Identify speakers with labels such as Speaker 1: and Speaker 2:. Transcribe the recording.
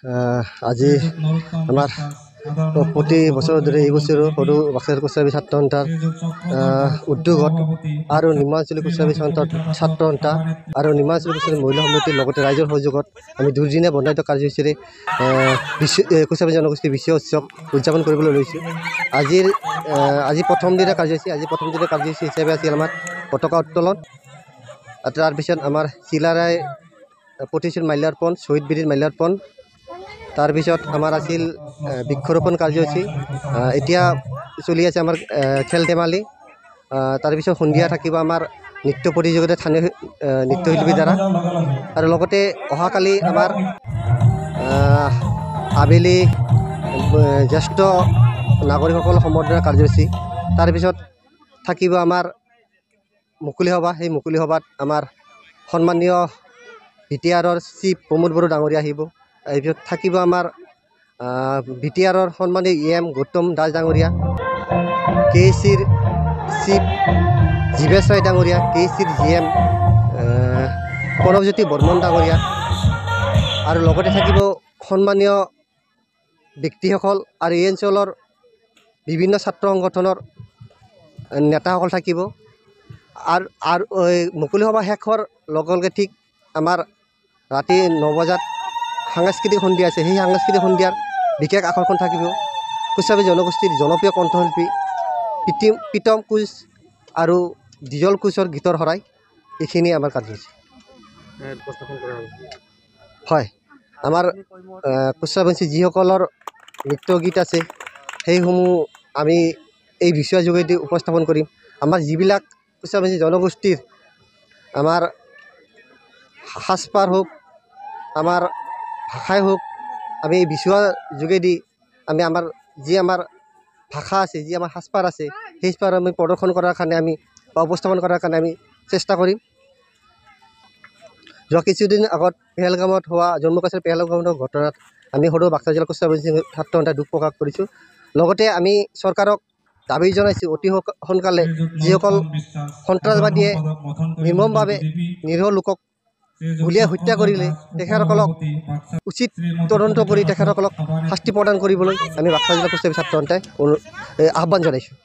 Speaker 1: আজি আমাৰ প্ৰতি বছৰৰ দৰে এই বছৰো সৰু বাক্সা কুচৰাবী ছাত্ৰ সন্থাৰ উদ্যোগত আৰু নিম্নাঞ্চলিক কুচৰাবী ছাত্ৰ সন্থা আৰু নিম্নাঞ্চলিক কুচৰাবী মহিলা সমিতিৰ লগতে ৰাইজৰ সহযোগত আমি দুদিনীয়া বৰ্ণাঢ্য কাৰ্যসূচীৰে কুচৰাবী জনগোষ্ঠীৰ বিশ্ব উৎসৱ উদযাপন কৰিবলৈ লৈছোঁ। আজি প্ৰথম দিনৰ কাৰ্যসূচী হিচাপে আছিল আমাৰ পতাকা উত্তোলন। তাৰপিছত আমাৰ চিলাৰাই প্ৰতিষ্ঠান মাল্যাৰ্পণ, শ্বহীদ বেদীৰ মাল্যাৰ্পণ। তাৰপিছত আমাৰ আছিল বৃক্ষৰোপণ কাৰ্যসূচী। এতিয়া চলি আছে আমাৰ খেল ধেমালি। তাৰপিছত সন্ধিয়া থাকিব আমাৰ নৃত্য প্ৰতিযোগিতা স্থানীয় নৃত্যশিল্পীৰ দ্বাৰা। আৰু লগতে অহাকালি আমাৰ আবেলি জ্যেষ্ঠ নাগৰিকসকল সম্বৰ্ধনা কাৰ্যসূচী। তাৰপিছত থাকিব আমাৰ মুকলি সভা। সেই মুকলি সভাত আমাৰ সন্মানীয় BTRৰ চিফ প্ৰমোদ বড়ো ডাঙৰীয়া আহিব। তাৰপিছত থাকিব আমাৰ BTRৰ সন্মানীয় EM গৌতম দাস ডাঙৰীয়া, KCৰ চিফ জীৱেশ ৰায় ডাঙৰীয়া, KCৰ GM প্ৰণৱজ্যোতি বৰ্মন ডাঙৰীয়া, আৰু লগতে থাকিব সন্মানীয় ব্যক্তিসকল আৰু এই অঞ্চলৰ বিভিন্ন ছাত্ৰ সংগঠনৰ নেতাসকল থাকিব। আৰু মুকলি সভা শেষ হোৱাৰ লগে লগে ঠিক আমাৰ ৰাতি 9 বজাত সাংস্কৃতিক সন্ধিয়া আছে। সেই সাংস্কৃতিক সন্ধিয়াৰ বিশেষ আকৰ্ষণ থাকিব কুচৰাবী জনগোষ্ঠীৰ জনপ্ৰিয় কণ্ঠশিল্পী প্ৰীতম কোচ আৰু ডিজল কোচৰ গীতৰ শৰাই। এইখিনি আমাৰ কাৰ্যসূচী হয়। আমাৰ কুচৰাবংশী যিসকলৰ নৃত্য গীত আছে সেইসমূহ আমি এই বিষয়ৰ যোগেদি উপস্থাপন কৰিম। আমাৰ যিবিলাক কুচৰাবংশী জনগোষ্ঠীৰ আমাৰ সাজপাৰ হওক, আমাৰ ভাষাই হওক, আমি এই বিষয়ৰ যোগেদি আমি আমাৰ ভাষা আছে, যি আমাৰ সাজপাৰ আছে, সেই সাজপাৰ আমি প্ৰদৰ্শন কৰাৰ কাৰণে উপস্থাপন কৰাৰ কাৰণে আমি চেষ্টা কৰিম। যোৱা কিছুদিন আগত পেহেলগামত হোৱা জম্মু কাশ্মীৰ পেহেলগামত হোৱা ঘটনাত আমি সদৌ বাক্সা জিলা কুচৰাবংশী ছাত্ৰ সন্থাই দুখ প্ৰকাশ কৰিছোঁ। লগতে আমি চৰকাৰক দাবী জনাইছোঁ অতি সোনকালে যিসকল সন্ত্ৰাসবাদীয়ে নিৰ্মমভাৱে নিৰীহ লোকক গুলীয়াই হত্যা কৰিলে তেখেতসকলক উচিত তদন্ত কৰি তেখেতসকলক শাস্তি প্ৰদান কৰিবলৈ আমি বাক্সা জিলা কুচৰাবী ছাত্ৰ সন্থাই আহ্বান জনাইছোঁ।